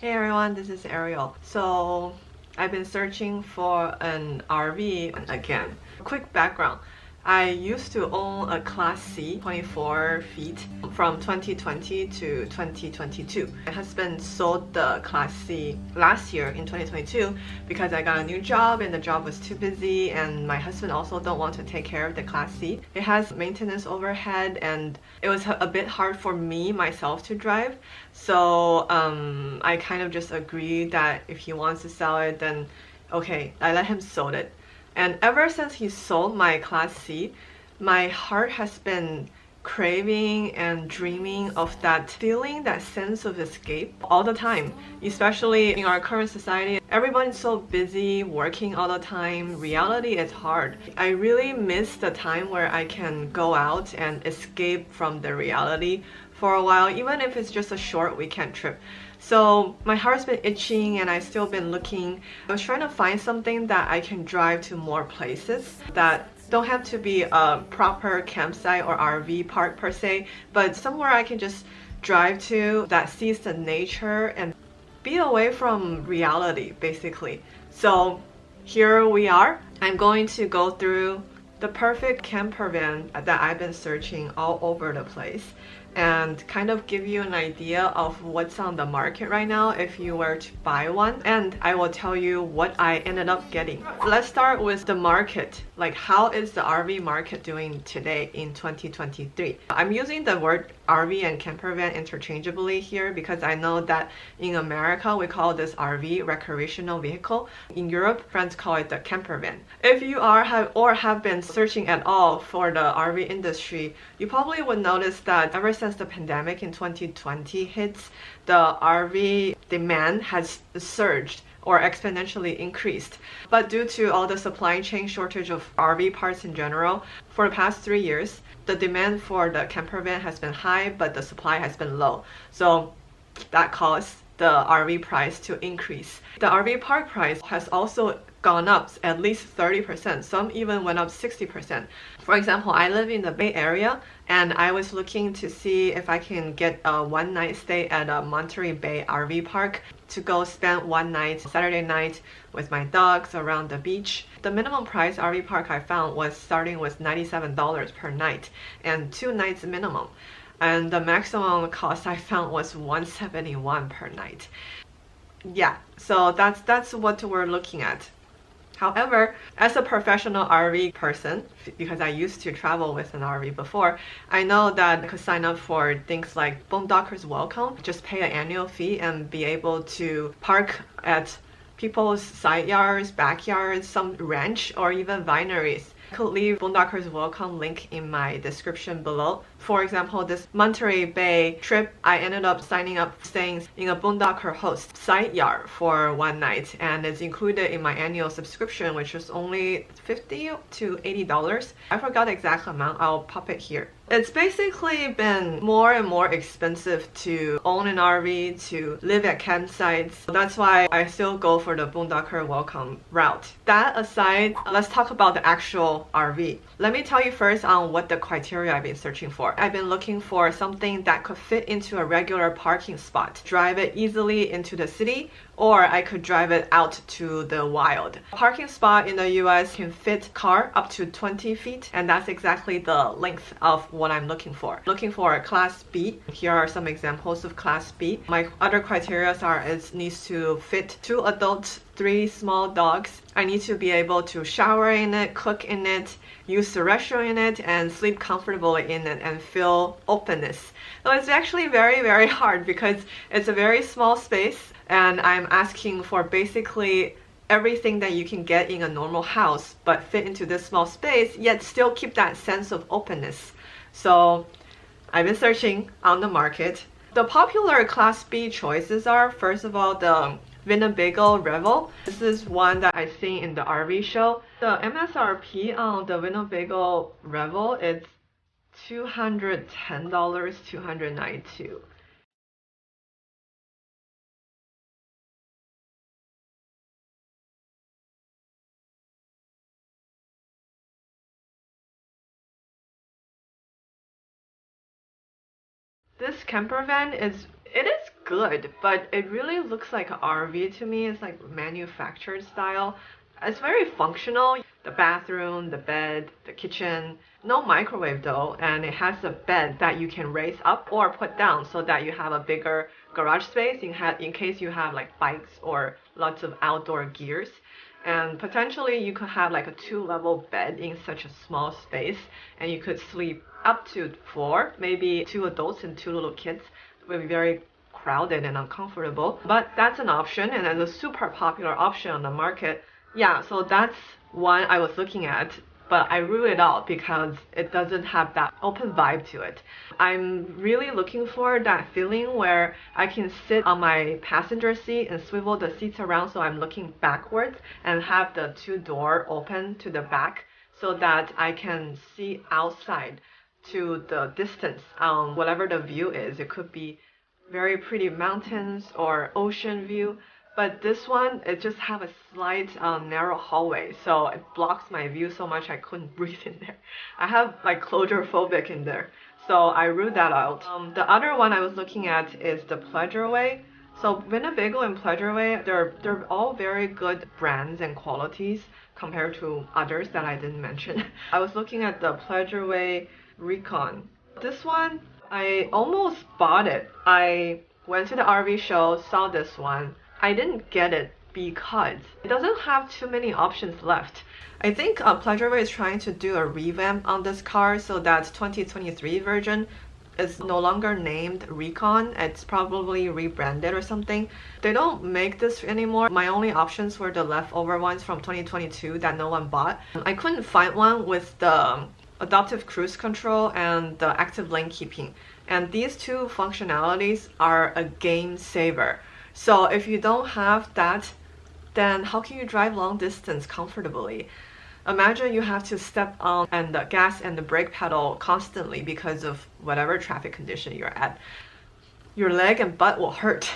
Hey everyone, this is Ariel. So I've been searching for an RV again. Quick background. I used to own a Class C 24 feet from 2020 to 2022. My husband sold the Class C last year in 2022 because I got a new job and the job was too busy, and my husband also don't want to take care of the Class C. It has maintenance overhead and it was a bit hard for me myself to drive. So I kind of just agreed that if he wants to sell it, then okay, I let him sell it. And ever since he sold my Class C, my heart has been craving and dreaming of that feeling, that sense of escape all the time. Especially in our current society, everyone's so busy working all the time. Reality is hard. I really miss the time where I can go out and escape from the reality for a while, even if it's just a short weekend trip. So my heart's been itching and I've still been looking. I was trying to find something that I can drive to more places that don't have to be a proper campsite or RV park per se, but somewhere I can just drive to that sees the nature and be away from reality, basically. So here we are. I'm going to go through the perfect camper van that I've been searching all over the place and kind of give you an idea of what's on the market right now if you were to buy one, and I will tell you what I ended up getting. Let's start with the market. Like, how is the RV market doing today in 2023? I'm using the word RV and camper van interchangeably here because I know that in America we call this RV, recreational vehicle. In Europe, friends call it the camper van. If you have been searching at all for the RV industry, you probably would notice that ever since the pandemic in 2020 hits, the RV demand has surged or exponentially increased. But due to all the supply chain shortage of RV parts in general, for the past 3 years, the demand for the camper van has been high, but the supply has been low. So that caused the RV price to increase. The RV park price has also gone up at least 30%. Some even went up 60%. For example, I live in the Bay Area and I was looking to see if I can get a one night stay at a Monterey Bay RV park to go spend one night, Saturday night, with my dogs around the beach. The minimum price RV park I found was starting with $97 per night and 2 nights minimum. And the maximum cost I found was $171 per night. Yeah, so that's what we're looking at. However, as a professional RV person, because I used to travel with an RV before, I know that I could sign up for things like Boondockers Welcome, just pay an annual fee and be able to park at people's side yards, backyards, some ranch, or even vineries. I could leave Boondockers Welcome link in my description below. For example, this Monterey Bay trip, I ended up signing up staying in a Boondocker host side yard for one night, and it's included in my annual subscription, which is only $50 to $80. I forgot the exact amount. I'll pop it here. It's basically been more and more expensive to own an RV, to live at campsites. That's why I still go for the Boondocker Welcome route. That aside, let's talk about the actual RV. Let me tell you first on what the criteria I've been searching for. I've been looking for something that could fit into a regular parking spot, drive it easily into the city, or I could drive it out to the wild. A parking spot in the US can fit car up to 20 feet, and that's exactly the length of what I'm looking for. Looking for a Class B. Here are some examples of Class B. My other criteria are it needs to fit 2 adults, 3 small dogs. I need to be able to shower in it, cook in it, use the restroom in it, and sleep comfortably in it and feel openness. So it's actually very hard because it's a very small space and I'm asking for basically everything that you can get in a normal house but fit into this small space, yet still keep that sense of openness. So I've been searching on the market. The popular Class B choices are, first of all, the Winnebago Revel. This is one that I've seen in the RV show. The MSRP on the Winnebago Revel is $210, $292. This camper van is good, but it really looks like an RV to me. It's like manufactured style. It's very functional. The bathroom, the bed, the kitchen. No microwave though, and it has a bed that you can raise up or put down so that you have a bigger garage space in case you have like bikes or lots of outdoor gears. And potentially you could have like a 2-level bed in such a small space, and you could sleep up to 4, maybe 2 adults and 2 little kids. It would be very crowded and uncomfortable, but that's an option, and it's a super popular option on the market. Yeah, so that's one I was looking at, but I ruled it out because it doesn't have that open vibe to it. I'm really looking for that feeling where I can sit on my passenger seat and swivel the seats around so I'm looking backwards and have the 2-door open to the back so that I can see outside to the distance on whatever the view is. It could be very pretty mountains or ocean view. But this one, it just have a slight narrow hallway, so it blocks my view so much I couldn't breathe in there. I have like claustrophobic in there, so I ruled that out. The other one I was looking at is the Pleasureway. So Winnebago and Pleasureway, they're all very good brands and qualities compared to others that I didn't mention. I was looking at the Pleasureway Recon. This one, I almost bought it. I went to the RV show, saw this one. I didn't get it because it doesn't have too many options left. I think Pleasureway is trying to do a revamp on this car so that 2023 version is no longer named Recon. It's probably rebranded or something. They don't make this anymore. My only options were the leftover ones from 2022 that no one bought. I couldn't find one with the adaptive cruise control and the active lane keeping. And these two functionalities are a game saver. So if you don't have that, then how can you drive long distance comfortably? Imagine you have to step on and the gas and the brake pedal constantly because of whatever traffic condition you're at. Your leg and butt will hurt.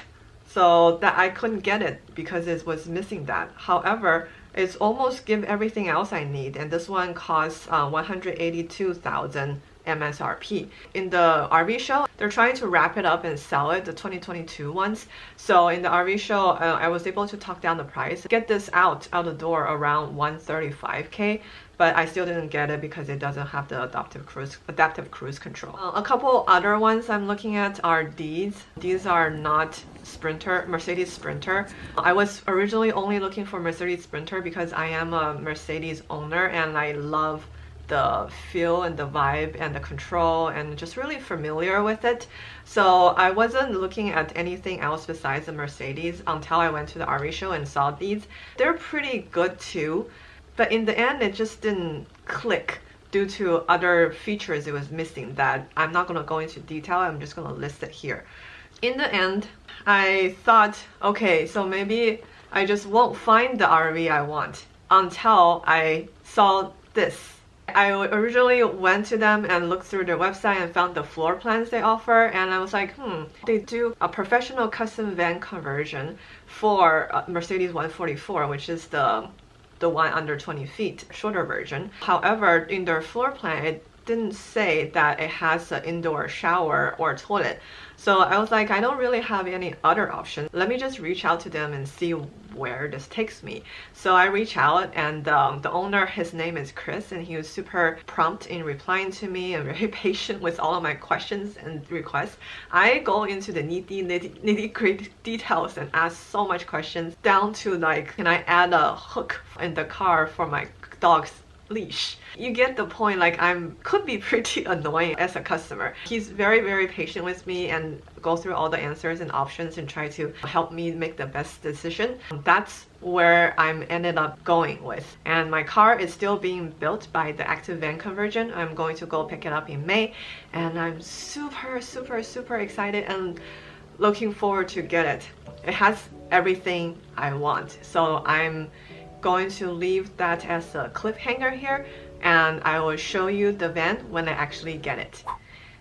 So that I couldn't get it because it was missing that. However, it's almost give everything else I need, and this one costs 182,000 MSRP. In the RV show, they're trying to wrap it up and sell it, the 2022 ones. So in the RV show, I was able to talk down the price, get this out the door around 135K, but I still didn't get it because it doesn't have the adaptive cruise control. A couple other ones I'm looking at are these. These are not Mercedes Sprinter. I was originally only looking for Mercedes Sprinter because I am a Mercedes owner and I love the feel and the vibe and the control and just really familiar with it. So I wasn't looking at anything else besides the Mercedes until I went to the RV show and saw these. They're pretty good too, but in the end it just didn't click due to other features it was missing that I'm not going to go into detail. I'm just going to list it here. In the end, I thought, okay, so maybe I just won't find the RV I want until I saw this. I originally went to them and looked through their website and found the floor plans they offer, and I was like, they do a professional custom van conversion for Mercedes 144, which is the one under 20 feet, shorter version. However, in their floor plan, it didn't say that it has an indoor shower or toilet. So I was like, I don't really have any other option. Let me just reach out to them and see where this takes me. So I reach out, and the owner, his name is Chris, and he was super prompt in replying to me and very patient with all of my questions and requests. I go into the nitty-gritty details and ask so much questions, down to like, can I add a hook in the car for my dog's leash? You get the point. Like, could be pretty annoying as a customer. He's very, very patient with me and go through all the answers and options and try to help me make the best decision. That's where I'm ended up going with. And my car is still being built by the active van conversion. I'm going to go pick it up in May, and I'm super, super, super excited and looking forward to get it. It has everything I want. So I'm going to leave that as a cliffhanger here, and I will show you the van when I actually get it.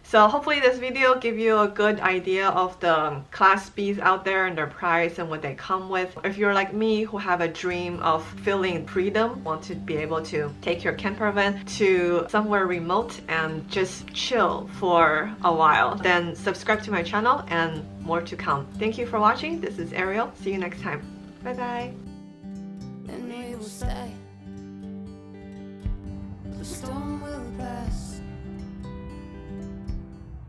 So hopefully this video give you a good idea of the Class Bs out there and their price and what they come with. If you're like me who have a dream of feeling freedom, want to be able to take your camper van to somewhere remote and just chill for a while, then subscribe to my channel and more to come. Thank you for watching. This is Ariel. See you next time. Bye bye. And we will stay. The storm